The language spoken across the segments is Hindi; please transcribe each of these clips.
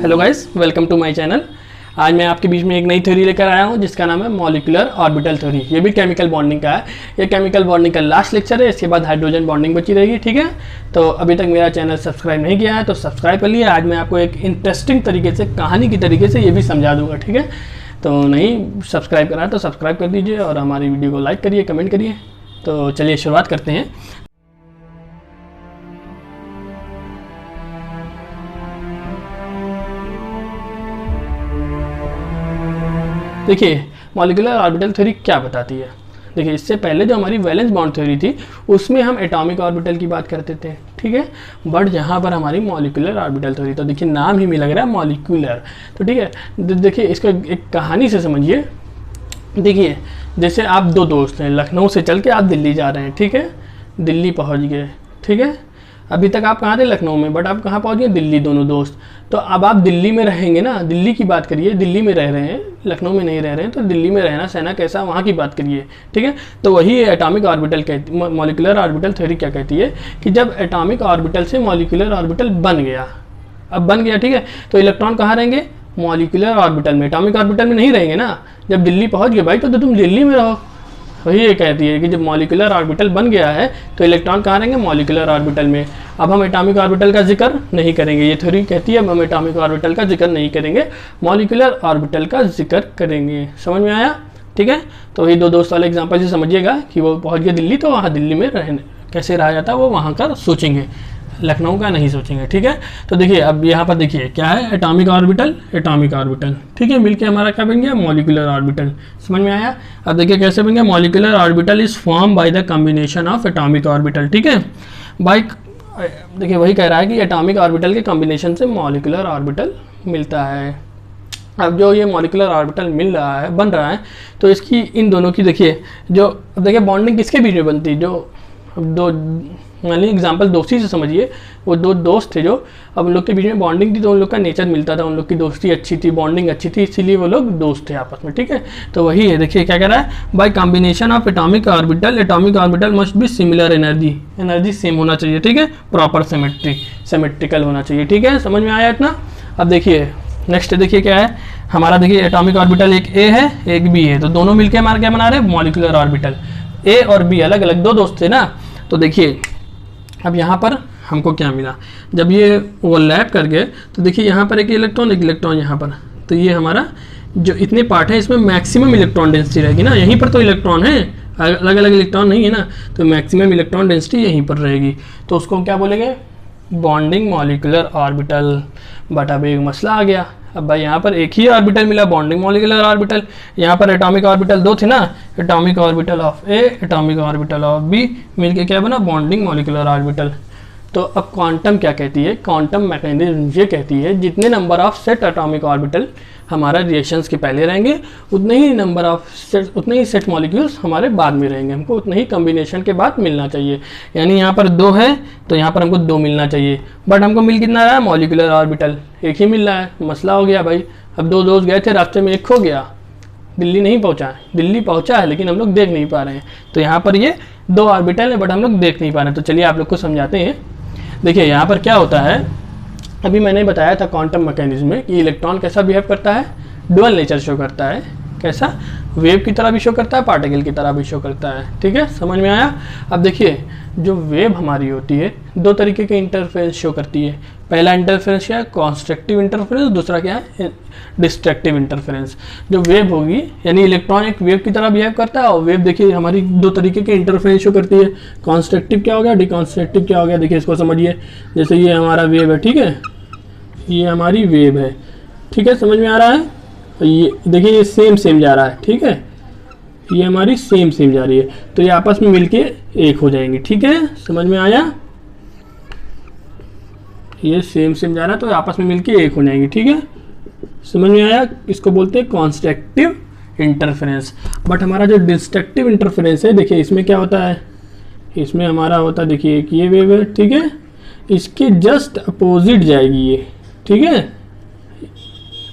Hello guys, welcome to my channel. आज मैं आपके बीच में एक नई थ्योरी लेकर आया हूं जिसका नाम है मॉलिक्यूलर ऑर्बिटल थ्योरी। ये भी केमिकल बॉन्डिंग का है। ये केमिकल बॉन्डिंग का लास्ट लेक्चर है, इसके बाद हाइड्रोजन बॉन्डिंग बची रहेगी। ठीक है, तो अभी तक मेरा चैनल सब्सक्राइब नहीं किया है तो सब्सक्राइब कर लिए। आज मैं आपको एक इंटरेस्टिंग तरीके से, कहानी की तरीके से ये भी समझा दूंगा। ठीक है, तो नहीं सब्सक्राइब करा तो सब्सक्राइब कर दीजिए और हमारी वीडियो को लाइक करिए, कमेंट करिए। तो चलिए शुरुआत करते हैं। देखिए, मॉलिक्यूलर ऑर्बिटल थ्योरी क्या बताती है। देखिए, इससे पहले जो हमारी वैलेंस बॉन्ड थ्योरी थी उसमें हम एटॉमिक ऑर्बिटल की बात करते थे। ठीक है, बट यहाँ पर हमारी मॉलिक्यूलर ऑर्बिटल थ्योरी, तो देखिए नाम ही में लग रहा है मॉलिक्यूलर। तो ठीक है, देखिए इसको एक कहानी से समझिए। देखिए, जैसे आप दो दोस्त हैं, लखनऊ से चल के आप दिल्ली जा रहे हैं। ठीक है, दिल्ली पहुँच गए। ठीक है, अभी तक आप कहाँ थे? लखनऊ में, बट आप कहाँ पहुँच गए? दिल्ली, दोनों दोस्त। तो अब आप दिल्ली में रहेंगे ना, दिल्ली की बात करिए। दिल्ली में रह रहे हैं, लखनऊ में नहीं रह रहे हैं, तो दिल्ली में रहना सहना कैसा, वहाँ की बात करिए। ठीक है, तो वही एटॉमिक ऑर्बिटल कहती, मॉलिक्यूलर ऑर्बिटल थ्योरी क्या कहती है कि जब एटॉमिक ऑर्बिटल से मॉलिक्यूलर ऑर्बिटल बन गया, अब बन गया, ठीक है, तो इलेक्ट्रॉन कहाँ रहेंगे? मॉलिक्यूलर ऑर्बिटल में, एटॉमिक ऑर्बिटल में नहीं रहेंगे ना। जब दिल्ली पहुँच गए भाई, तो तुम दिल्ली में रहो। वही ये कहती है कि जब मॉलिक्यूलर ऑर्बिटल बन गया है तो इलेक्ट्रॉन कहाँ रहेंगे? मॉलिक्यूलर ऑर्बिटल में। अब हम एटॉमिक ऑर्बिटल का जिक्र नहीं करेंगे। ये थ्योरी कहती है अब हम एटॉमिक ऑर्बिटल का जिक्र नहीं करेंगे, मॉलिक्यूलर ऑर्बिटल का जिक्र करेंगे। समझ में आया? ठीक है, तो वही दो दोस्त वाले एग्जाम्पल से समझिएगा कि वो पहुँच गए दिल्ली, तो वहाँ दिल्ली में रहने कैसे रहा जाता है वो वहाँ का सोचेंगे, लखनऊ का नहीं सोचेंगे। ठीक है, तो देखिए अब यहाँ पर देखिए क्या है, एटॉमिक ऑर्बिटल, एटॉमिक ऑर्बिटल। ठीक है, मिलके हमारा क्या बन गया? Molecular orbital. समझ में आया? अब देखिए कैसे बन गया? Molecular orbital is form by the combination of atomic orbital. ठीक है, बाय, देखिए वही कह रहा है कि एटॉमिक ऑर्बिटल के कॉम्बिनेशन से मॉलिक्यूलर ऑर्बिटल मिलता है। अब जो ये मॉलिक्यूलर ऑर्बिटल मिल रहा है, बन रहा है, तो इसकी इन दोनों की देखिए, जो अब देखिए बॉन्डिंग किसके बीच में बनती है? जो दो, मान लीजिए एग्जाम्पल दोस्ती से समझिए। वो दो दोस्त थे जो, अब उन लोग के बीच में बॉन्डिंग थी, तो उन लोग का नेचर मिलता था, उन लोग की दोस्ती अच्छी थी, बॉन्डिंग अच्छी थी, इसीलिए वो लोग दोस्त थे आपस में। ठीक है, तो वही है, देखिए क्या कह रहा है, bye combination of atomic orbital, atomic orbital must be similar energy, energy same होना चाहिए। ठीक है, प्रॉपर सिमेट्रिकल होना चाहिए। ठीक है, समझ में आया इतना? अब देखिए नेक्स्ट देखिए क्या है हमारा। देखिए एटॉमिक ऑर्बिटल एक ए है, एक बी है, तो दोनों मिलकर हमारा क्या बना रहे हैं? Molecular orbital. ए और बी अलग अलग दो दोस्त थे ना, तो देखिए अब यहाँ पर हमको क्या मिला, जब ये ओवरलैप कर गए तो देखिए यहाँ पर एक इलेक्ट्रॉन यहाँ पर, तो ये हमारा जो इतने पार्ट है इसमें मैक्सिमम इलेक्ट्रॉन डेंसिटी रहेगी ना। यहीं पर तो इलेक्ट्रॉन है, अलग अलग इलेक्ट्रॉन नहीं है ना, तो मैक्सिमम इलेक्ट्रॉन डेंसिटी यहीं पर रहेगी। तो उसको क्या बोलेंगे? Bonding molecular orbital. बट अब एक मसला आ गया, अब भाई यहाँ पर एक ही ऑर्बिटल मिला, बॉन्डिंग मॉलिक्यूलर ऑर्बिटल। यहाँ पर एटॉमिक ऑर्बिटल दो थे ना, atomic orbital of A, atomic orbital of B, मिलके क्या बना? Bonding molecular orbital. तो अब क्वांटम क्या कहती है? क्वांटम मैकेनिज्म ये कहती है जितने number of set atomic orbital हमारा रिएक्शंस के पहले रहेंगे, उतने ही नंबर ऑफ सेट, उतने ही सेट मॉलिक्यूल्स हमारे बाद में रहेंगे। हमको उतने ही कॉम्बिनेशन के बाद मिलना चाहिए। यानी यहाँ पर दो है तो यहाँ पर हमको दो मिलना चाहिए, बट हमको मिल कितना रहा है? मॉलिक्यूलर ऑर्बिटल एक ही मिल रहा है। मसला हो गया भाई, अब दो दोस्त गए थे, रास्ते में एक खो गया, दिल्ली नहीं पहुँचा है, दिल्ली पहुँचा है लेकिन हम लोग देख नहीं पा रहे हैं। तो यहाँ पर ये दो ऑर्बिटल है बट हम लोग देख नहीं पा रहे हैं। तो चलिए आप लोग को समझाते हैं। देखिए यहाँ पर क्या होता है, अभी मैंने बताया था क्वांटम मैकेनिज्म में कि इलेक्ट्रॉन कैसा बिहेव करता है? डुअल नेचर शो करता है। कैसा? वेव की तरह भी शो करता है, पार्टिकल की तरह भी शो करता है। ठीक है, समझ में आया? अब देखिए जो वेव हमारी होती है दो तरीके के इंटरफेरेंस शो करती है। पहला इंटरफेरेंस क्या है? कॉन्स्ट्रक्टिव इंटरफेरेंस, दूसरा क्या है? Destructive interference. जो वेव होगी यानी इलेक्ट्रॉन एक वेव की तरह बिहेव करता है, और वेव देखिए हमारी दो तरीके के इंटरफेरेंस शो करती है। कॉन्स्ट्रक्टिव क्या हो गया, डिकॉन्स्ट्रक्टिव क्या हो गया? देखिए इसको समझिए, जैसे ये हमारा वेव है, ठीक है, ये हमारी वेव है, ठीक है, समझ में आ रहा है? ये देखिए ये सेम जा रहा है, ठीक है, ये हमारी सेम जा रही है, तो ये आपस में मिलके एक हो जाएंगी। ठीक है, समझ में आया? ये सेम जा रहा है तो आपस में मिलके एक हो जाएंगी। ठीक है, समझ में आया? इसको बोलते हैं कॉन्स्ट्रक्टिव इंटरफेरेंस। बट हमारा जो डिस्ट्रक्टिव इंटरफेरेंस है, देखिए इसमें क्या होता है, इसमें हमारा होता है, देखिए एक ये वेव है, ठीक है, इसके जस्ट अपोजिट जाएगी ये। ठीक है,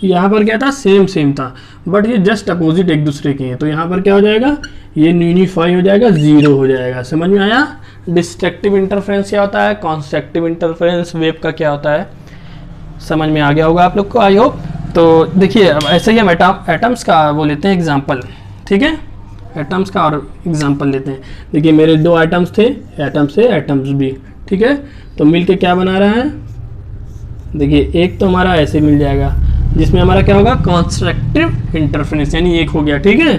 यहाँ पर क्या था? सेम था, बट ये जस्ट अपोजिट एक दूसरे के हैं, तो यहाँ पर क्या हो जाएगा? ये यूनिफाई हो जाएगा, जीरो हो जाएगा। समझ में आया? डिस्ट्रक्टिव इंटरफेरेंस क्या होता है? कॉन्स्ट्रक्टिव इंटरफेरेंस वेव का क्या होता है? समझ में आ गया होगा आप लोग को, आई होप। तो देखिए अब ऐसे ही हम एटम्स का वो लेते हैं एग्जाम्पल, ठीक है, एटम्स का और एग्जाम्पल लेते हैं। देखिए मेरे 2 आइटम्स थे, एटम्स ए एटम्स बी, ठीक है, तो मिलके क्या बना रहा है, देखिए एक तो हमारा ऐसे मिल जाएगा जिसमें हमारा क्या होगा, कंस्ट्रक्टिव इंटरफेरेंस, यानी एक हो गया, ठीक है,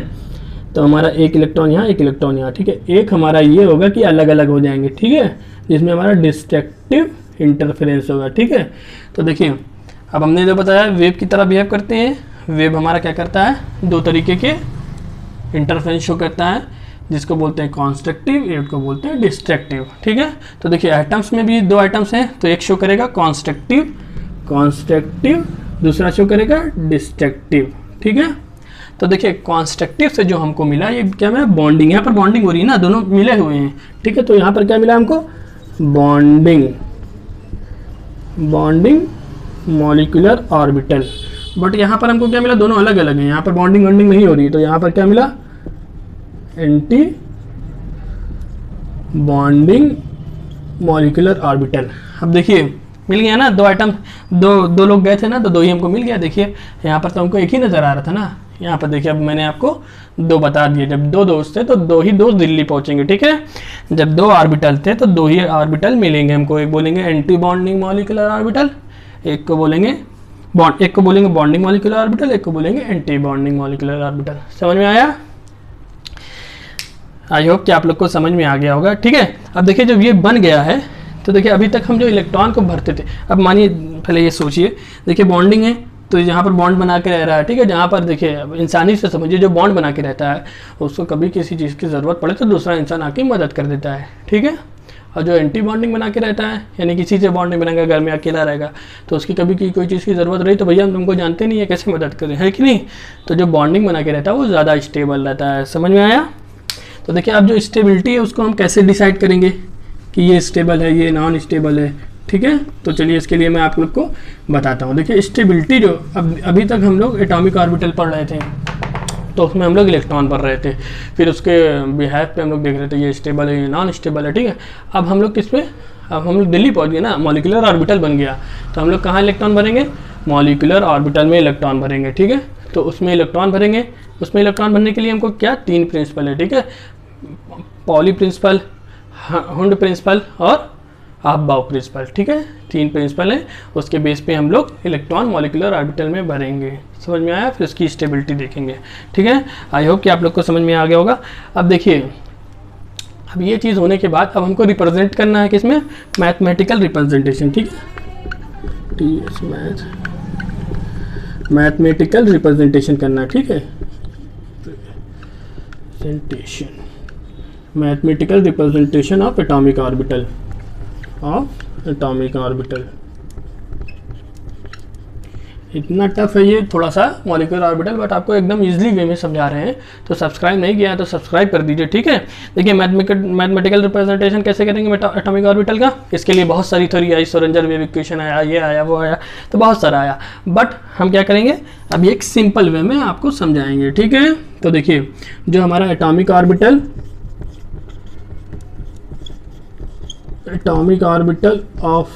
तो हमारा एक इलेक्ट्रॉन यहाँ, एक इलेक्ट्रॉन यहाँ, ठीक है। एक हमारा ये होगा कि अलग अलग हो जाएंगे, ठीक है, जिसमें हमारा डिस्ट्रक्टिव इंटरफेरेंस होगा, ठीक है। तो देखिए अब हमने जो बताया वेव की तरह बिहेव करते हैं। वेव हमारा क्या करता है, 2 तरीके के इंटरफेरेंस शो करता है, जिसको बोलते हैं कंस्ट्रक्टिव, एक को बोलते हैं डिस्ट्रक्टिव, ठीक है। तो देखिए एटम्स में भी 2 आइटम्स हैं, तो एक शो करेगा कंस्ट्रक्टिव, दूसरा शो करेगा डिस्ट्रक्टिव, ठीक है। तो देखिए कंस्ट्रक्टिव से जो हमको मिला, ये क्या मिला, बॉन्डिंग, यहाँ पर बॉन्डिंग हो रही है ना, दोनों मिले हुए हैं, ठीक है। तो यहाँ पर क्या मिला हमको, बॉन्डिंग मॉलिक्यूलर ऑर्बिटल। बट यहाँ पर हमको क्या मिला, दोनों अलग अलग हैं, यहाँ पर बॉन्डिंग नहीं हो रही, तो यहाँ पर क्या मिला, एंटी बॉन्डिंग मॉलिक्यूलर ऑर्बिटल। अब देखिए मिल गया ना, 2 आइटम, दो लोग गए थे ना, तो 2 ही हमको मिल गया। देखिए यहाँ पर तो हमको एक ही नज़र आ रहा था ना, यहाँ पर देखिए अब मैंने आपको 2 बता दिए। जब 2 दोस्त थे तो 2 ही दोस्त दिल्ली पहुँचेंगे, ठीक है। जब 2 ऑर्बिटल थे तो 2 ही ऑर्बिटल मिलेंगे हमको, एक बोलेंगे एंटी बॉन्डिंग मॉलिक्यूलर ऑर्बिटल, एक को बोलेंगे बॉन्डिंग मॉलिक्यूलर ऑर्बिटल, एक को बोलेंगे एंटी बॉन्डिंग मॉलिक्यूलर ऑर्बिटल। समझ में आया? आई होप कि आप लोग को समझ में आ गया होगा, ठीक है। अब देखिए जब ये बन गया है, तो देखिए अभी तक हम जो इलेक्ट्रॉन को भरते थे, अब मानिए पहले ये सोचिए, देखिए बॉन्डिंग है तो यहाँ पर बॉन्ड बना के रह रहा है, ठीक है। जहाँ पर देखिए इंसानी से समझिए, जो बॉन्ड बना के रहता है उसको कभी किसी चीज़ की ज़रूरत पड़े तो दूसरा इंसान आके मदद कर देता है, ठीक है। और जो एंटी बॉन्डिंग बना के रहता है, यानी किसी से बॉन्डिंग बनाएगा, घर में अकेला रहेगा, तो उसकी कभी की कोई चीज़ की ज़रूरत रही तो भैया हम तुमको जानते नहीं है, कैसे मदद करें, है कि नहीं। तो जो बॉन्डिंग बना के रहता है वो ज़्यादा स्टेबल रहता है। समझ में आया? तो देखिए अब जो स्टेबिलिटी है उसको हम कैसे डिसाइड करेंगे कि ये स्टेबल है, ये नॉन स्टेबल है, ठीक है। तो चलिए इसके लिए मैं आप लोग को बताता हूँ। देखिए स्टेबिलिटी जो अभी तक हम लोग एटॉमिक ऑर्बिटल पढ़ रहे थे, तो उसमें हम लोग इलेक्ट्रॉन पढ़ रहे थे, फिर उसके बिहेव पे हम लोग देख रहे थे ये स्टेबल है, ये नॉन स्टेबल है, ठीक है। अब हम लोग किस पे, अब हम लोग दिल्ली पहुँच गए ना, मॉलिक्यूलर ऑर्बिटल बन गया, तो हम लोग कहाँ इलेक्ट्रॉन भरेंगे, मॉलिक्यूलर ऑर्बिटल में इलेक्ट्रॉन भरेंगे, ठीक है। तो उसमें इलेक्ट्रॉन भरेंगे, उसमें इलेक्ट्रॉन भरने के लिए हमको क्या 3 प्रिंसिपल है, ठीक है, पॉली प्रिंसिपल, हुंड प्रिंसिपल और अहबाउ प्रिंसिपल, ठीक है। 3 प्रिंसिपल है, उसके बेस पे हम लोग इलेक्ट्रॉन मॉलिक्यूलर ऑर्बिटल में भरेंगे। समझ में आया? फिर उसकी स्टेबिलिटी देखेंगे, ठीक है। आई होप कि आप लोग को समझ में आ गया होगा। अब देखिए अब ये चीज़ होने के बाद अब हमको रिप्रेजेंट करना है किसमें, मैथमेटिकल रिप्रेजेंटेशन, ठीक है, मैथमेटिकल रिप्रेजेंटेशन करना, ठीक है, mathematical representation of atomic orbital, इतना टफ है ये थोड़ा सा मॉलिक्यूलर ऑर्बिटल, बट आपको एकदम इजीली वे में समझा रहे हैं। तो सब्सक्राइब नहीं किया है तो सब्सक्राइब कर दीजिए, ठीक है। देखिए मैथमेटिकल रिप्रेजेंटेशन कैसे करेंगे एटॉमिक ऑर्बिटल का, इसके लिए बहुत सारी थ्योरी आई, श्रोडिंगर वेव इक्वेशन आया, ये आया, वो आया, तो बहुत सारा आया। बट हम क्या करेंगे, अभी एक सिंपल वे में आपको समझाएंगे, ठीक है। तो देखिए जो हमारा एटॉमिक ऑर्बिटल ऑफ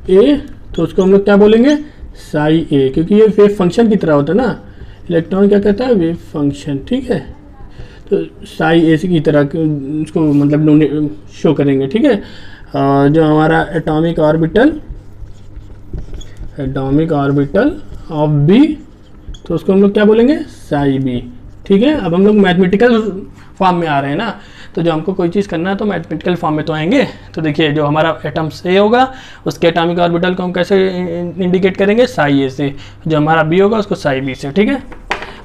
ए, तो उसको हम लोग क्या बोलेंगे, साई ए, क्योंकि ये वेव फंक्शन की तरह होता है ना, इलेक्ट्रॉन क्या कहता है, वेव फंक्शन, ठीक है। तो साई ए की तरह उसको मतलब शो करेंगे, ठीक है। जो हमारा एटॉमिक ऑर्बिटल ऑफ बी, तो उसको हम लोग क्या बोलेंगे, साई बी, ठीक है। अब हम लोग मैथमेटिकल फॉर्म में आ रहे हैं ना, तो जो हमको कोई चीज़ करना है तो मैथमेटिकल फॉर्म में तो आएंगे। तो देखिए जो हमारा एटम्स ए होगा उसके एटॉमिक ऑर्बिटल को हम कैसे इंडिकेट करेंगे, साई ए से, जो हमारा बी होगा उसको साई बी से, ठीक है।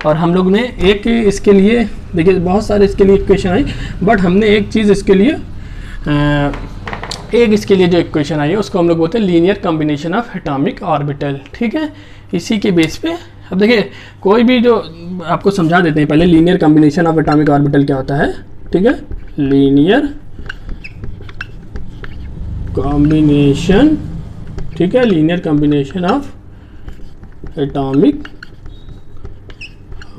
और हम लोग ने एक इसके लिए, देखिए बहुत सारे इसके लिए इक्वेशन आई, बट हमने एक चीज़ इसके लिए जो इक्वेशन आई है उसको हम लोग बोलते हैं linear combination of atomic orbital, ठीक है। इसी के बेस पे अब देखिए कोई भी जो आपको समझा देते हैं, पहले linear combination of atomic orbital क्या होता है, ठीक है। लीनियर कॉम्बिनेशन, ठीक है, linear combination of atomic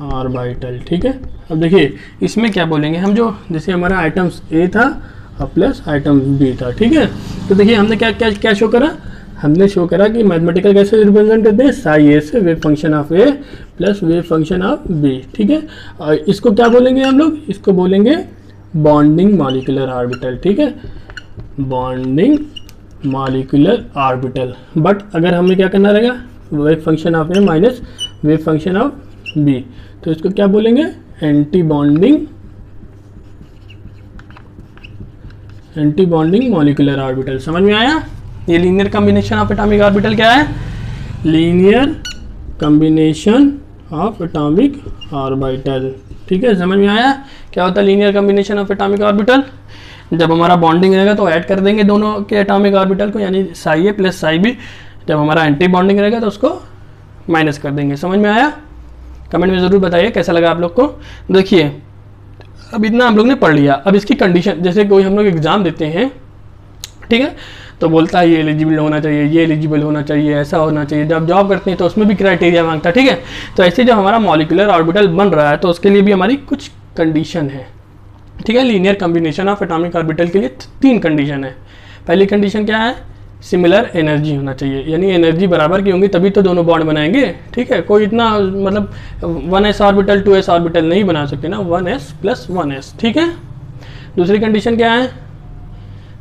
orbital, ठीक है। अब देखिए इसमें क्या बोलेंगे हम, जो जैसे हमारा आइटम्स ए था और प्लस आइटम बी था, ठीक है। तो देखिए हमने क्या क्या क्या शो करा, हमने शो करा कि मैथमेटिकल कैसे रिप्रेजेंट करते हैं, साई ए से wave function of A plus wave function of B, ठीक है। और इसको क्या बोलेंगे हम लोग, इसको बोलेंगे बॉन्डिंग मॉलिक्यूलर ऑर्बिटल, ठीक है, बॉन्डिंग मॉलिक्यूलर ऑर्बिटल। बट अगर हमें क्या करना रहेगा, wave function of A minus wave function of B, तो इसको क्या बोलेंगे, एंटी बॉन्डिंग मॉलिक्यूलर ऑर्बिटल। समझ में आया। ये linear combination of atomic orbital क्या है, linear combination of atomic orbital, ठीक है। समझ में आया क्या होता है linear combination of atomic orbital. जब हमारा बॉन्डिंग रहेगा तो ऐड कर देंगे दोनों के एटॉमिक ऑर्बिटल को, यानी साई ए प्लस साई बी। जब हमारा एंटी बॉन्डिंग रहेगा तो उसको माइनस कर देंगे। समझ में आया। कमेंट में ज़रूर बताइए कैसा लगा आप लोग को। देखिए अब इतना हम लोग ने पढ़ लिया। अब इसकी कंडीशन, जैसे कोई हम लोग एग्ज़ाम देते हैं, ठीक है, तो बोलता है ये एलिजिबल होना चाहिए, ये एलिजिबल होना चाहिए, ऐसा होना चाहिए। जब जॉब करते हैं तो उसमें भी क्राइटेरिया मांगता है, ठीक है। तो ऐसे जब हमारा मॉलिक्यूलर ऑर्बिटल बन रहा है तो उसके लिए भी हमारी कुछ कंडीशन है, ठीक है। Linear combination of atomic orbital के लिए 3 कंडीशन है। पहली कंडीशन क्या है, सिमिलर एनर्जी होना चाहिए, यानी एनर्जी बराबर की होंगी तभी तो दोनों बॉन्ड बनाएंगे, ठीक है। कोई इतना मतलब 1s ऑर्बिटल 2s ऑर्बिटल नहीं बना सकते ना, 1s प्लस 1s, ठीक है। दूसरी कंडीशन क्या है,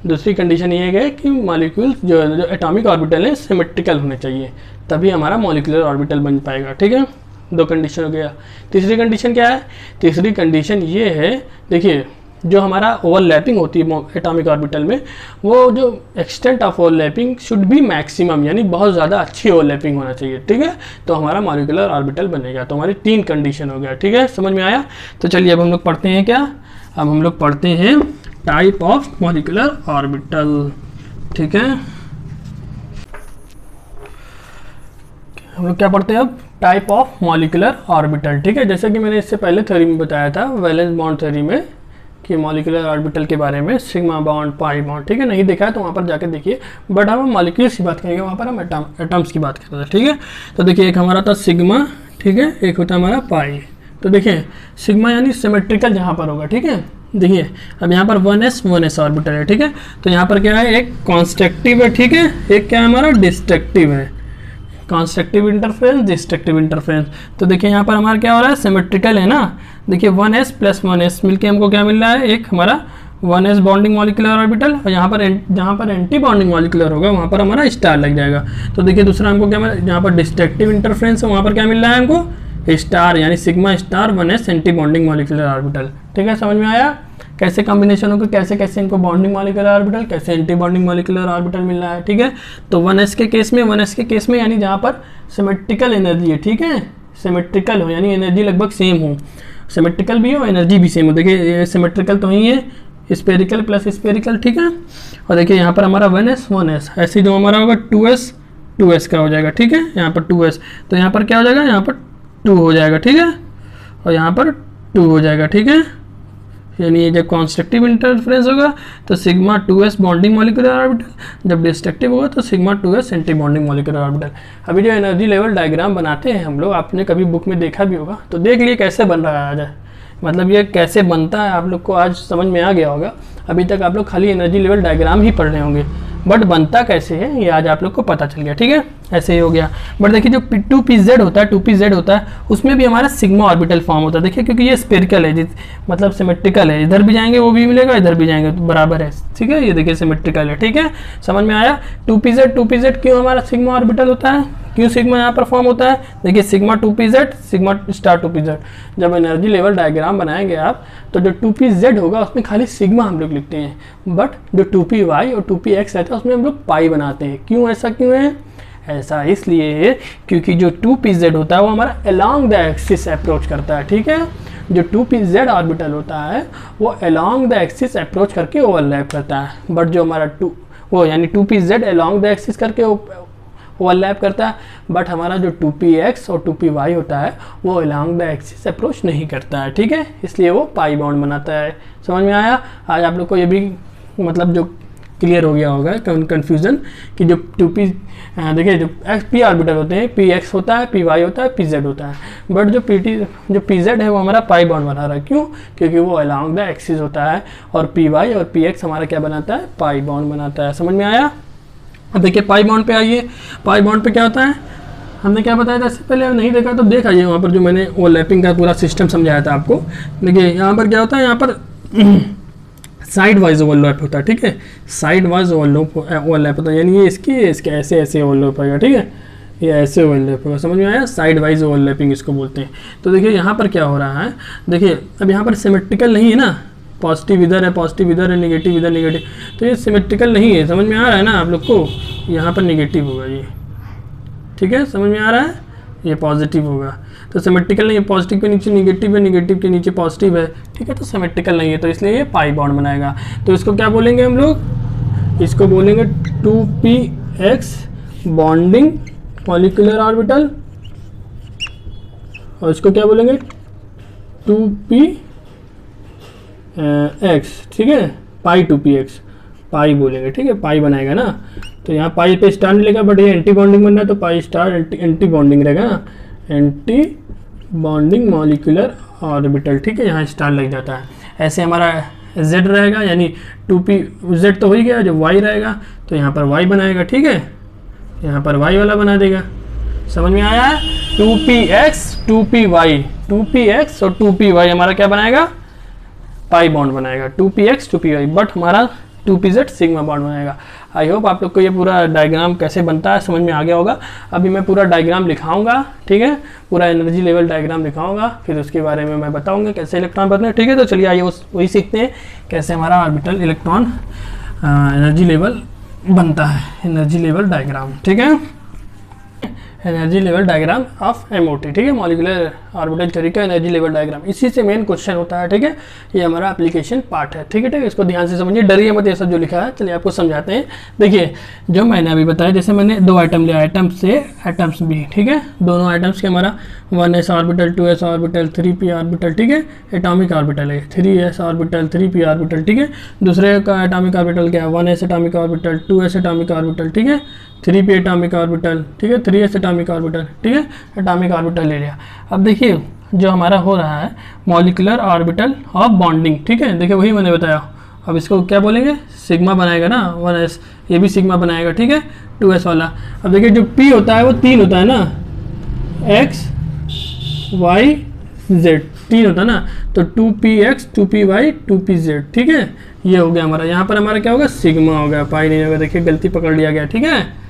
दूसरी कंडीशन ये है कि मॉलिक्यूल्स जो एटॉमिक ऑर्बिटल है सिमेट्रिकल होने चाहिए, तभी हमारा मॉलिक्यूलर ऑर्बिटल बन पाएगा, ठीक है। 2 कंडीशन हो गया। तीसरी कंडीशन क्या है, तीसरी कंडीशन ये है, देखिए जो हमारा ओवरलैपिंग होती है एटॉमिक ऑर्बिटल में, वो जो extent of overlapping should be maximum, यानी बहुत ज़्यादा अच्छी ओवरलैपिंग होना चाहिए, ठीक है। तो हमारा मॉलिक्यूलर ऑर्बिटल बनेगा। तो हमारी 3 कंडीशन हो गया, ठीक है। समझ में आया। तो चलिए अब हम लोग पढ़ते हैं क्या, अब हम लोग पढ़ते हैं टाइप ऑफ मॉलिक्यूलर ऑर्बिटल, ठीक है। हम लोग क्या पढ़ते हैं अब, टाइप ऑफ मॉलिक्यूलर ऑर्बिटल, ठीक है। जैसे कि मैंने इससे पहले थ्योरी में बताया था, वैलेंस बॉन्ड थ्योरी में, कि मॉलिक्यूलर ऑर्बिटल के बारे में, सिग्मा बॉन्ड, पाई बॉन्ड, ठीक है। नहीं देखा है तो वहाँ पर जाकर देखिए। बट हम मॉलिक्यूल्स की बात करेंगे, वहाँ पर हम एटम्स की बात कर रहे थे, ठीक है। तो देखिए एक हमारा था सिग्मा, ठीक है, एक होता है हमारा पाई। तो देखिए सिग्मा यानी सिमेट्रिकल जहाँ पर होगा, ठीक है। देखिए अब यहाँ पर 1s ऑर्बिटल है, ठीक है। तो यहाँ पर क्या है, एक कॉन्स्ट्रक्टिव है, ठीक है, एक क्या है हमारा डिस्ट्रक्टिव है, कॉन्स्ट्रक्टिव इंटरफेरेंस, डिस्ट्रक्टिव इंटरफेरेंस। तो देखिए यहाँ पर हमारा क्या हो रहा है, सिमेट्रिकल है ना। देखिए 1s प्लस 1s मिलके हमको क्या मिल रहा है, एक हमारा 1s बॉन्डिंग मॉलिक्यूलर ऑर्बिटल, और यहाँ पर जहाँ पर एंटी बॉन्डिंग मॉलिक्यूलर होगा वहाँ पर हमारा स्टार लग जाएगा। तो देखिए दूसरा हमको क्या मिला, जहाँ पर डिस्ट्रक्टिव इंटरफेरेंस है वहाँ पर क्या मिल रहा है हमको, स्टार, यानी sigma star 1s anti bonding molecular orbital, ठीक है। समझ में आया कैसे कॉम्बिनेशन होगा, कैसे कैसे इनको बॉन्डिंग मॉलिक्यूलर ऑर्बिटल, कैसे एंटी बॉन्डिंग मॉलिक्यूलर ऑर्बिटल मिल रहा है, ठीक है। तो 1s के केस में, 1s के केस में यानी जहाँ पर सिमेट्रिकल एनर्जी है, ठीक है, सिमेट्रिकल हो यानी एनर्जी लगभग सेम हो, सिमेट्रिकल भी हो एनर्जी भी सेम हो। देखिए ये सिमेट्रिकल तो ही है, स्पेरिकल प्लस स्पेरिकल, ठीक है। और देखिए यहाँ पर हमारा 1s ऐसे जो हमारा होगा 2s का हो जाएगा, ठीक है। यहाँ पर 2s, तो यहाँ पर क्या हो जाएगा, यहाँ पर 2 हो जाएगा, ठीक है, और यहाँ पर 2 हो जाएगा, ठीक है। यानी ये जब कॉन्स्ट्रक्टिव इंटरफेरेंस होगा तो sigma 2s bonding molecular orbital, जब डिस्ट्रक्टिव होगा तो sigma 2s anti bonding molecular orbital. अभी जो एनर्जी लेवल डायग्राम बनाते हैं हम लोग, आपने कभी बुक में देखा भी होगा, तो देख लिए कैसे बन रहा है आज, मतलब ये कैसे बनता है आप लोग को आज समझ में आ गया होगा। अभी तक आप लोग खाली एनर्जी लेवल डायग्राम ही पढ़ रहे होंगे, बट बनता कैसे है ये आज आप लोग को पता चल गया, ठीक है। ऐसे ही हो गया। बट देखिए जो 2pz होता है, 2pz होता है, उसमें भी हमारा सिग्मा ऑर्बिटल फॉर्म होता है। देखिए क्योंकि ये स्पेरिकल है, मतलब सिमेट्रिकल है, इधर भी जाएंगे वो भी मिलेगा, इधर भी जाएंगे तो बराबर है, ठीक है। ये देखिए सिमेट्रिकल है, ठीक है। समझ में आया। 2pz क्यों हमारा सिग्मा ऑर्बिटल होता है, क्यों सिग्मा यहाँ पर फॉर्म होता है। देखिए sigma 2pz, sigma star 2pz। जब एनर्जी लेवल डायग्राम बनाएंगे आप, तो जो 2pz होगा उसमें खाली सिग्मा हम लोग लिखते हैं, बट जो 2py और 2px रहता है उसमें हम लोग पाई बनाते हैं। क्यों, ऐसा क्यों है, ऐसा इसलिए है क्योंकि जो 2pz होता है वो हमारा अलोंग द एक्सिस अप्रोच करता है, ठीक है। जो 2pz ऑर्बिटल होता है वो अलोंग द एक्सिस अप्रोच करके ओवरलैप करता है, बट जो हमारा वो यानी 2pz अलोंग द एक्सिस करके ओवरलैप करता है, बट हमारा जो 2px और 2py होता है वो अलोंग द एक्सिस अप्रोच नहीं करता है, ठीक है। इसलिए वो पाई बॉन्ड बनाता है। समझ में आया। आज आप लोग को ये भी मतलब जो क्लियर हो गया होगा कन्फ्यूज़न कि जो 2p देखिए जो p ऑर्बिटल होते हैं, px होता है, py होता है, pz होता है, बट जो pz है वो हमारा पाई बॉन्ड बना रहा है। क्यों, क्योंकि वो अलोंग द एक्सिस होता है, और py और px हमारा क्या बनाता है, पाई बॉन्ड बनाता है। समझ में आया। अब देखिए पाई बॉन्ड पे आइए, पाई बॉन्ड पे क्या होता है, हमने क्या बताया था इससे पहले, नहीं देखा तो देख आइए वहाँ पर जो मैंने ओवरलैपिंग का पूरा सिस्टम समझाया था आपको। देखिए यहाँ पर क्या होता है, यहाँ पर साइड वाइज ओवरलैप होता है, ठीक है, साइड वाइज ओवरलैप होता है, यानी ये इसके ऐसे ऐसे ओवरलैप होगा, ठीक है, ये ऐसे ओवरलैप होगा, समझ में आया, साइड वाइज ओवरलैपिंग इसको बोलते हैं। तो देखिए यहाँ पर क्या हो रहा है, देखिए अब यहाँ पर सिमेट्रिकल नहीं है ना, पॉजिटिव इधर है, नेगेटिव इधर, नेगेटिव, तो ये सिमेट्रिकल नहीं है, समझ में आ रहा है ना आप लोग को, यहाँ पर नेगेटिव होगा ये, ठीक है, समझ में आ रहा है, ये पॉजिटिव होगा, तो सिमेट्रिकल नहीं है, पॉजिटिव के नीचे नेगेटिव है, नेगेटिव के नीचे पॉजिटिव है, ठीक है, तो सिमेट्रिकल नहीं है, तो इसलिए ये पाई बॉन्ड बनाएगा। तो इसको क्या बोलेंगे हम लोग, इसको बोलेंगे 2px बॉन्डिंग मॉलिक्यूलर ऑर्बिटल, और इसको क्या बोलेंगे 2px, ठीक है, पाई 2px, पाई बोलेंगे, ठीक है, पाई बनाएगा ना। तो यहाँ पाई पे स्टार मिलेगा, बट ये एंटी बॉन्डिंग बनना है तो पाई स्टार एंटी बॉन्डिंग रहेगा ना, एंटी बॉन्डिंग मॉलिक्यूलर ऑर्बिटल, ठीक है, यहाँ स्टार लग जाता है। ऐसे हमारा z रहेगा, यानी 2p, z तो हो ही गया, जो y रहेगा तो यहाँ पर y बनाएगा, ठीक है, यहाँ पर y वाला बना देगा, समझ में आया है, 2px 2py, 2px और 2py हमारा क्या बनाएगा, पाई बॉन्ड बनाएगा, 2px 2py, बट हमारा 2pz सिग्मा बॉन्ड बनाएगा। आई होप आप लोग को ये पूरा डायग्राम कैसे बनता है समझ में आ गया होगा। अभी मैं पूरा डायग्राम लिखाऊंगा, ठीक है, पूरा एनर्जी लेवल डायग्राम लिखाऊंगा, फिर उसके बारे में मैं बताऊंगा कैसे इलेक्ट्रॉन बनते हैं, ठीक है। तो चलिए आइए वही सीखते हैं कैसे हमारा ऑर्बिटल इलेक्ट्रॉन एनर्जी लेवल बनता है, एनर्जी लेवल डायग्राम, ठीक है, energy level diagram of MOT, ठीक है, मॉलिक्यूलर ऑर्बिटल थ्योरी का एनर्जी लेवल डायग्राम, इसी से मेन क्वेश्चन होता है, ठीक है, ये हमारा एप्लीकेशन पार्ट है, ठीक है, ठीक है, इसको ध्यान से समझिए, डरिए मत, ये सब जो लिखा है। चलिए आपको समझाते हैं। देखिए जो मैंने अभी बताया, जैसे मैंने 2 आइटम लिया, एटम्स A एटम्स B, ठीक है, दोनों आइटम्स के हमारा 1s orbital, 2s orbital, 3p orbital, ठीक है, एटॉमिक ऑर्बिटल है, 3s ऑर्बिटल, 3p ऑर्बिटल, ठीक है, दूसरे का एटॉमिक ऑर्बिटल क्या है, 1s atomic orbital, 2s atomic orbital, ठीक है, 3p एटॉमिक ऑर्बिटल, ठीक है, 3s एटॉमिक ऑर्बिटल, ठीक है, एटॉमिक ऑर्बिटल ले लिया। अब देखिए जो हमारा हो रहा है मॉलिक्यूलर ऑर्बिटल ऑफ बॉन्डिंग, ठीक है, देखिए वही मैंने बताया। अब इसको क्या बोलेंगे, सिग्मा बनाएगा ना, 1s, ये भी सिग्मा बनाएगा, ठीक है, 2s वाला। अब देखिए जो p होता है वो 3 होता है ना, x y z 3 होता है ना, तो 2px 2py 2pz, ठीक है, ये हो गया हमारा। यहाँ पर हमारा क्या होगा, सिग्मा होगा, पाई नहीं होगा, देखिए गलती पकड़ लिया गया, ठीक है,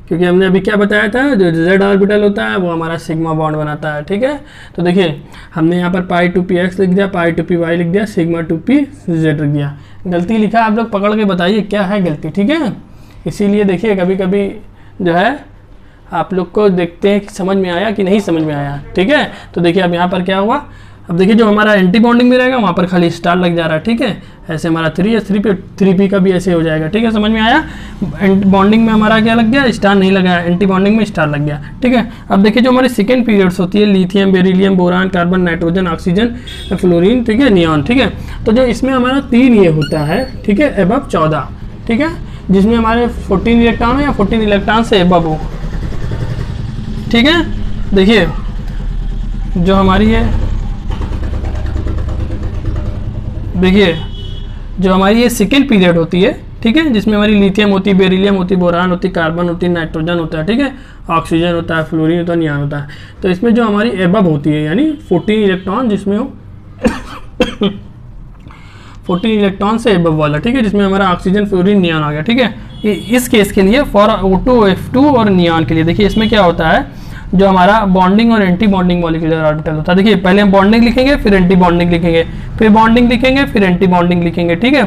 क्योंकि हमने अभी क्या बताया था, जो z ऑर्बिटल होता है वो हमारा सिग्मा बॉन्ड बनाता है, ठीक है। तो देखिए हमने यहाँ पर पाई 2px लिख दिया, पाई 2py लिख दिया, सिग्मा 2pz लिख दिया, गलती लिखा, आप लोग पकड़ के बताइए क्या है गलती, ठीक है। इसीलिए देखिए कभी कभी जो है आप लोग को देखते हैं कि समझ में आया कि नहीं समझ में आया, ठीक है। तो देखिए अब यहाँ पर क्या हुआ, अब देखिए जो हमारा एंटी बॉन्डिंग में रहेगा वहाँ पर खाली स्टार लग जा रहा है, ठीक है, ऐसे हमारा 3s 3p का भी ऐसे हो जाएगा, ठीक है, समझ में आया। बॉन्डिंग में हमारा क्या लग गया, स्टार नहीं लगा, एंटी बॉन्डिंग में स्टार लग गया, ठीक है। अब देखिए जो हमारी सेकेंड पीरियड्स होती है, lithium, beryllium, boron, carbon, nitrogen, oxygen, fluorine, ठीक है, नियॉन, ठीक है, तो जो इसमें हमारा 3 ये होता है, ठीक है, एबव 14, ठीक है, जिसमें हमारे 14 इलेक्ट्रॉन हो या 14 इलेक्ट्रॉन से एबव हो, ठीक है। देखिए जो हमारी है, देखिए जो हमारी ये सेकेंड पीरियड होती है, ठीक है, जिसमें हमारी लिथियम होती है, बेरिलियम होती है, बोरान होती है, कार्बन होती है, नाइट्रोजन होता है, ठीक है, ऑक्सीजन होता है, फ्लोरीन होता है, नियॉन होता है। तो इसमें जो हमारी एबव होती है यानी 14 इलेक्ट्रॉन जिसमें हो 14 इलेक्ट्रॉन से एबव वाला, ठीक है, जिसमें हमारा ऑक्सीजन, फ्लोरीन, नियॉन आ गया, ठीक है। इस केस के लिए फॉर O2 F2 और नियॉन के लिए देखिए इसमें क्या होता है, जो हमारा बॉन्डिंग और एंटी बॉन्डिंग मॉलिक्यूलर ऑर्बिटल होता है। देखिए पहले हम बॉन्डिंग लिखेंगे, फिर एंटी बॉन्डिंग लिखेंगे, फिर बॉन्डिंग लिखेंगे, फिर एंटी बॉन्डिंग लिखेंगे, ठीक है,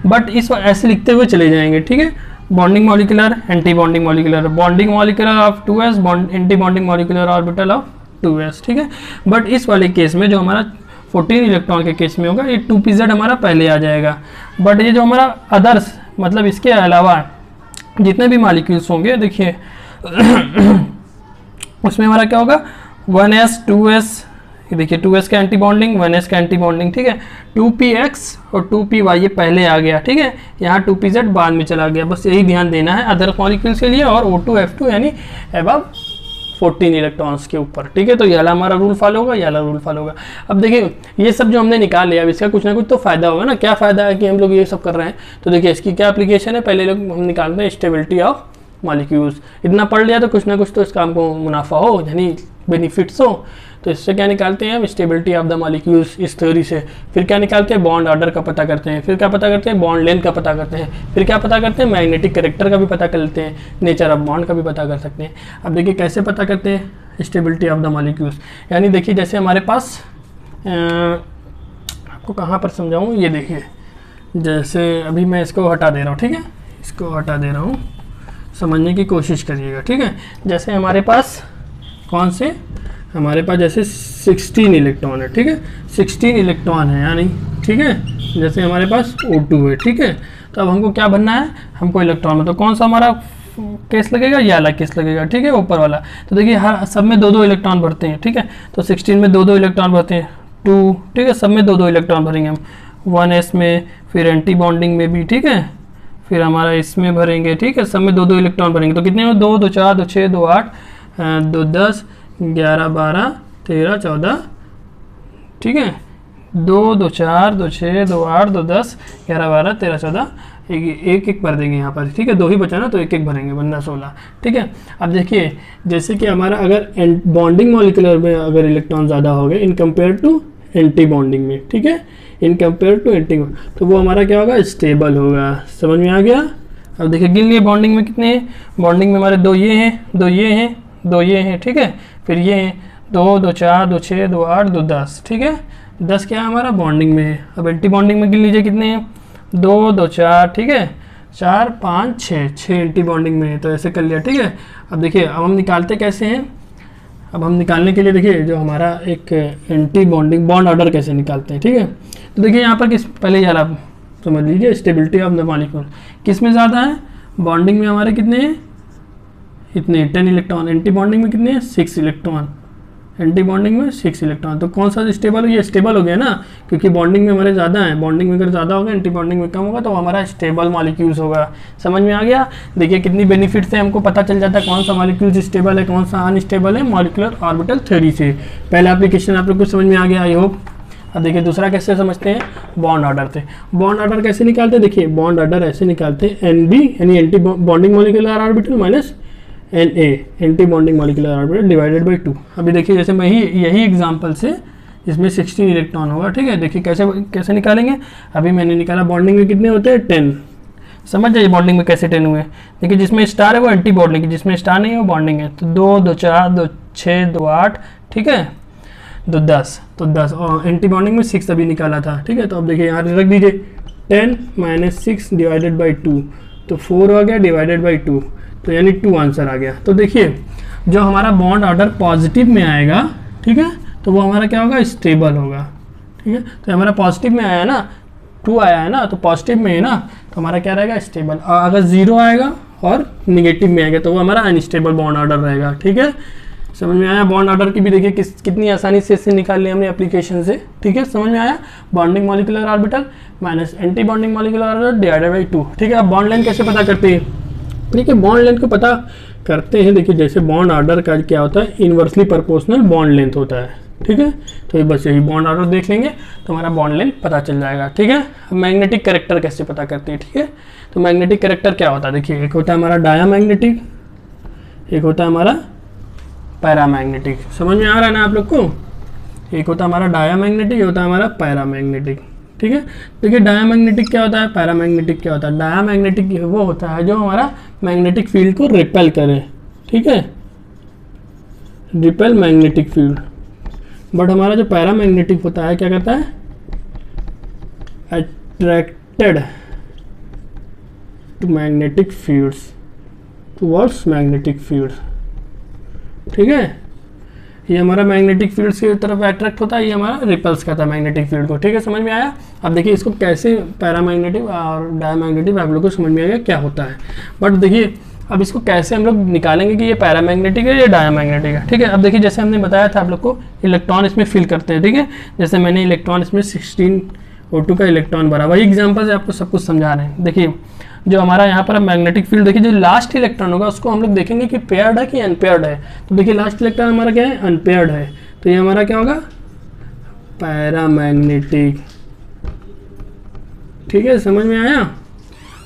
बट इस ऐसे लिखते हुए चले जाएंगे, ठीक है, bonding molecular, anti bonding molecular, bonding molecular of 2s, anti bonding molecular orbital of 2s, ठीक है। बट इस वाले केस में जो हमारा 14 इलेक्ट्रॉन के केस में होगा, ये 2pz हमारा पहले आ जाएगा। बट ये जो हमारा अदर्स, मतलब इसके अलावा जितने भी मॉलिक्यूल्स होंगे, देखिए उसमें हमारा क्या होगा, 1s 2s, देखिए 2s का एंटी बॉन्डिंग, 1s का एंटी बॉन्डिंग, ठीक है, 2px और 2py ये पहले आ गया, ठीक है, यहाँ 2pz बाद में चला गया, बस यही ध्यान देना है अदर मॉलिक्यूल्स के लिए। और O2 F2 यानी एबव 14 इलेक्ट्रॉन्स के ऊपर, ठीक है। तो ये वाला हमारा रूल फॉलो होगा, ये वाला रूल फॉलो होगा। अब देखिए ये सब जो हमने निकाल लिया, अब इसका कुछ ना कुछ तो फायदा होगा ना। क्या फायदा है कि हम लोग ये सब कर रहे हैं, तो देखिए इसकी क्या एप्लीकेशन है। पहले लोग हम निकालते हैं स्टेबिलिटी ऑफ मॉलिक्यूल्स, इतना पढ़ लिया तो कुछ ना कुछ तो इसका हमको मुनाफा हो, यानी बेनिफिट्स हो। तो इससे क्या निकालते हैं हम, स्टेबिलिटी ऑफ द मॉलिक्यूल्स इस थ्योरी से। फिर क्या निकालते हैं, बॉन्ड ऑर्डर का पता करते हैं। फिर क्या पता करते हैं, बॉन्ड लेंथ का पता करते हैं। फिर क्या पता करते हैं, मैग्नेटिक कैरेक्टर का भी पता कर लेते हैं, नेचर ऑफ बॉन्ड का भी पता कर सकते हैं। अब देखिए कैसे पता करते हैं स्टेबिलिटी ऑफ द मॉलिक्यूल्स, यानी देखिए जैसे हमारे पास आपको कहाँ पर समझाऊँ, ये देखिए जैसे अभी मैं इसको हटा दे रहा हूँ, ठीक है, इसको हटा दे रहा हूँ, समझने की कोशिश करिएगा, ठीक है। जैसे हमारे पास कौन से, हमारे पास जैसे 16 इलेक्ट्रॉन है, ठीक है, 16 इलेक्ट्रॉन है यानी, ठीक है। जैसे हमारे पास O2 है, ठीक है। तो अब हमको क्या बनना है, हमको इलेक्ट्रॉन में तो कौन सा हमारा केस लगेगा, ये वाला केस लगेगा, ठीक है, ऊपर वाला। तो देखिए हर सब में 2-2 इलेक्ट्रॉन भरते हैं, ठीक है। तो 16 में 2-2 इलेक्ट्रॉन भरते हैं, 2, ठीक है, सब में 2-2 इलेक्ट्रॉन भरेंगे हम, 1s में, फिर एंटी बॉन्डिंग में भी, ठीक है, फिर हमारा इसमें भरेंगे, ठीक है, सब में 2-2 इलेक्ट्रॉन भरेंगे। तो कितने में, 2, 2, 4, 2, 6, 2, 8, 2, 10, 11, 12, 13, 14, ठीक है, 2, 2, 4, 2, 6, 2, 8, 2, 10, 11, 12, 13, 14, एक भर देंगे यहाँ पर, ठीक है। 2 ही बचा ना, तो एक भरेंगे, बनना 16, ठीक है। अब देखिए जैसे कि हमारा अगर बॉन्डिंग मॉलिक्यूलर में अगर इलेक्ट्रॉन ज़्यादा हो गए in compare to anti bonding में, ठीक है, इन कंपेयर टू एंटी, तो वो हमारा क्या होगा, स्टेबल होगा। समझ में आ गया। अब देखिए गिन लिए बॉन्डिंग में कितने हैं, बॉन्डिंग में हमारे 2 ये हैं, 2 ये हैं, 2 ये हैं, ठीक है, फिर ये हैं 2, 2, 4, 2, 6, 2, 8, 2, 10, ठीक है। 10 क्या है हमारा बॉन्डिंग में है। अब एंटी बॉन्डिंग में गिन लीजिए कितने हैं, 2, 2, 4, ठीक है, 4, 5, 6 एंटी बॉन्डिंग में है। तो ऐसे कर लिया, ठीक है। अब देखिए अब हम निकालते कैसे हैं, अब हम निकालने के लिए देखिए जो हमारा एक एंटी बॉन्डिंग बॉन्ड ऑर्डर कैसे निकालते हैं, ठीक है। तो देखिए यहाँ पर किस, पहले यार आप समझ लीजिए स्टेबिलिटी ऑफ द मॉलिक्यूल किस में ज़्यादा है, बॉन्डिंग में हमारे कितने हैं, इतने 10 इलेक्ट्रॉन, एंटी बॉन्डिंग में कितने हैं, 6 इलेक्ट्रॉन, एंटी बॉन्डिंग में 6 इलेक्ट्रॉन। तो कौन सा स्टेबल हो, ये स्टेबल हो गया ना, क्योंकि बॉन्डिंग में हमारे ज़्यादा है, बॉन्डिंग में अगर ज़्यादा होगा एंटी बॉन्डिंग में कम होगा, तो हमारा स्टेबल मॉलिक्यूल्स होगा। समझ में आ गया। देखिए कितनी बेनिफिट्स है, हमको पता चल जाता है कौन सा मॉलिक्यूल्स स्टेबल है, कौन सा अनस्टेबल है, मॉलिक्यूलर ऑर्बिटल थ्योरी से। पहला एप्लीकेशन आप लोग को समझ में आ गया, आई होप। अब देखिए दूसरा कैसे समझते हैं, बॉन्ड ऑर्डर से। बॉन्ड ऑर्डर कैसे निकालते हैं, देखिए बॉन्ड ऑर्डर ऐसे निकालते हैं, NB यानी anti bonding molecular orbital minus Na anti bonding molecular orbital divided by 2। अभी देखिए जैसे मैं यही एग्जांपल से इसमें 16 इलेक्ट्रॉन होगा, ठीक है। देखिए कैसे निकालेंगे, अभी मैंने निकाला बॉन्डिंग में कितने होते हैं, 10। समझ जाइए बॉन्डिंग में कैसे 10 हुए। देखिए जिसमें स्टार है वो एंटी बॉन्डिंग है, जिसमें स्टार नहीं है वो बॉन्डिंग है। तो 2, 2, 4, 2, 6, 2, 8, ठीक है, 2, 10, तो 10 और एंटी बॉन्डिंग में 6 अभी निकाला था, ठीक है। तो अब देखिए यहाँ रख दीजिए 10 - 6 डिवाइडेड बाई 2, तो 4 आ गया डिवाइडेड बाई 2, तो यानी 2 आंसर आ गया। तो देखिए जो हमारा बॉन्ड ऑर्डर पॉजिटिव में आएगा, ठीक है, तो वो हमारा क्या होगा, स्टेबल होगा, ठीक है। तो हमारा पॉजिटिव में आया ना, 2 आया है ना, तो पॉजिटिव में है ना, तो हमारा क्या रहेगा, स्टेबल। और अगर 0 आएगा और निगेटिव में आएगा तो वो हमारा अनस्टेबल बॉन्ड ऑर्डर रहेगा, ठीक है। समझ में आया। बॉन्ड ऑर्डर की भी देखिए कितनी आसानी से इससे निकाल लिया हमने एप्लीकेशन से, ठीक है। समझ में आया। Bonding molecular orbital minus anti bonding molecular orbital divided by 2, ठीक है। अब बॉन्ड लेंथ कैसे पता करते हैं, ठीक है, बॉन्ड लेंथ को पता करते हैं। देखिए जैसे बॉन्ड ऑर्डर का क्या होता है, इनवर्सली प्रोपोर्शनल बॉन्ड लेंथ होता है, ठीक है। तो ये बस यही बॉन्ड ऑर्डर देख लेंगे तो हमारा बॉन्ड लेंथ पता चल जाएगा, ठीक है। अब मैग्नेटिक कैरेक्टर कैसे पता करते हैं, ठीक है। तो मैग्नेटिक कैरेक्टर क्या होता है, देखिए एक होता है हमारा डायामैग्नेटिक, एक होता है हमारा पैरामैग्नेटिक। समझ में आ रहा है ना आप लोग को। एक होता है हमारा डायामैग्नेटिक, एक होता है हमारा पैरामैग्नेटिक, ठीक है। देखिए डायामैग्नेटिक क्या होता है, पैरामैग्नेटिक क्या होता है। डायामैग्नेटिक वो होता है जो हमारा मैग्नेटिक फील्ड को रिपेल करे, ठीक है, रिपेल मैग्नेटिक फील्ड। बट हमारा जो पैरामैग्नेटिक होता है क्या करता है, attracted to magnetic fields, towards magnetic fields, ठीक है। ये हमारा मैग्नेटिक फील्ड्स की तरफ अट्रैक्ट होता है, ये हमारा रिपल्स करता है मैग्नेटिक फील्ड को, ठीक है। समझ में आया। अब देखिए इसको कैसे पैरामैग्नेटिक और डायामैग्नेटिक आप लोग को समझ में आ गया क्या होता है। बट देखिए अब इसको कैसे हम लोग निकालेंगे कि ये पैरामैग्नेटिक है या डायामैग्नेटिक है, ठीक है। अब देखिए जैसे हमने बताया था आप लोग को इलेक्ट्रॉन इसमें फिल करते हैं, ठीक है। जैसे मैंने इलेक्ट्रॉन इसमें 16 O2 का इलेक्ट्रॉन भरा। वही एग्जांपल से आपको सब कुछ समझा रहे हैं। देखिए जो हमारा यहाँ पर मैग्नेटिक फील्ड, देखिए जो लास्ट इलेक्ट्रॉन होगा उसको हम लोग देखेंगे कि पेयर्ड है कि अनपेयर्ड है। तो देखिए लास्ट इलेक्ट्रॉन हमारा क्या है, अनपेयर्ड है, तो ये हमारा क्या होगा, पैरामैग्नेटिक। ठीक है, समझ में आया।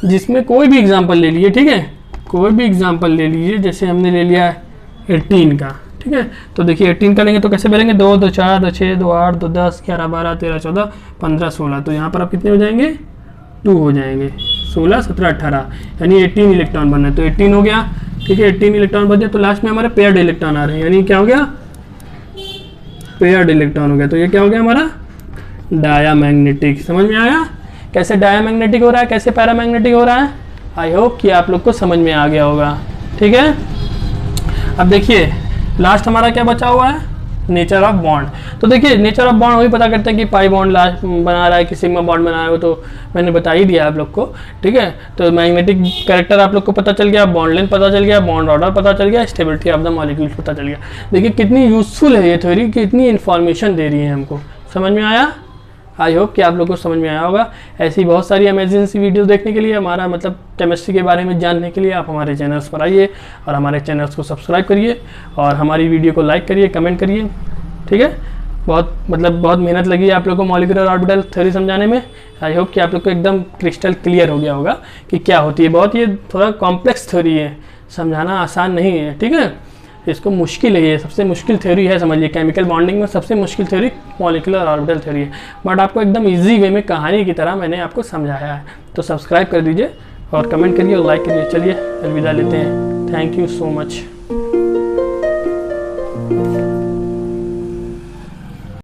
जिसमें कोई भी एग्जांपल ले लीजिए, ठीक है, कोई भी एग्जांपल ले लीजिए, जैसे हमने ले लिया 18 का, ठीक है, तो देखिए 18 का लेंगे तो कैसे भरेंगे, 2 2 4 2 6 2 8 2 10 11 12 13 14 15 16, तो यहाँ पर आप कितने हो जाएंगे, 2 हो जाएंगे, 16 17 18, यानी 18 इलेक्ट्रॉन बनना है, तो 18 हो गया। ठीक है, 18 इलेक्ट्रॉन बन गया, तो लास्ट में हमारे पेयर्ड इलेक्ट्रॉन आ रहे हैं, यानी क्या हो गया, पेयर्ड इलेक्ट्रॉन हो गया। तो ये क्या हो गया हमारा, डायामैग्नेटिक। समझ में आया कैसे डायामैग्नेटिक हो रहा है, कैसे पैरामैग्नेटिक हो रहा है। आई होप कि आप लोग को समझ में आ गया होगा। ठीक है, अब देखिए लास्ट हमारा क्या बचा हुआ है, नेचर ऑफ बॉन्ड। तो देखिए नेचर ऑफ बॉन्ड वही पता करते हैं कि पाई बॉन्ड लास्ट बना रहा है कि सिग्मा बॉन्ड बना रहा है, वो तो मैंने बता ही दिया आप लोग को। ठीक है, तो मैग्नेटिक कैरेक्टर आप लोग को पता चल गया, बॉन्ड लेंथ पता चल गया, बॉन्ड ऑर्डर पता चल गया, स्टेबिलिटी ऑफ द मॉलिक्यूल पता चल गया। देखिए कितनी यूजफुल है ये थ्योरी, कितनी इन्फॉर्मेशन दे रही है हमको। समझ में आया, आई होप कि आप लोगों को समझ में आया होगा। ऐसी बहुत सारी अमेजिंग सी वीडियोस देखने के लिए, हमारा मतलब केमिस्ट्री के बारे में जानने के लिए आप हमारे चैनल्स पर आइए और हमारे चैनल्स को सब्सक्राइब करिए और हमारी वीडियो को लाइक करिए, कमेंट करिए। ठीक है, बहुत मेहनत लगी आप लोगों को मॉलिक्यूलर ऑर्बिटल थ्योरी समझाने में। आई होप कि आप लोग को एकदम क्रिस्टल क्लियर हो गया होगा कि क्या होती है। बहुत ये थोड़ा कॉम्प्लेक्स थ्योरी है, समझाना आसान नहीं है। ठीक है, इसको मुश्किल है, ये सबसे मुश्किल थ्योरी है, समझिए केमिकल बॉन्डिंग में सबसे मुश्किल थ्योरी मॉलिक्यूलर ऑर्बिटल थ्योरी है, बट आपको एकदम इजी वे में कहानी की तरह मैंने आपको समझाया है। तो सब्सक्राइब कर दीजिए और कमेंट करिए और लाइक करिए। चलिए अलविदा लेते हैं, थैंक यू सो मच।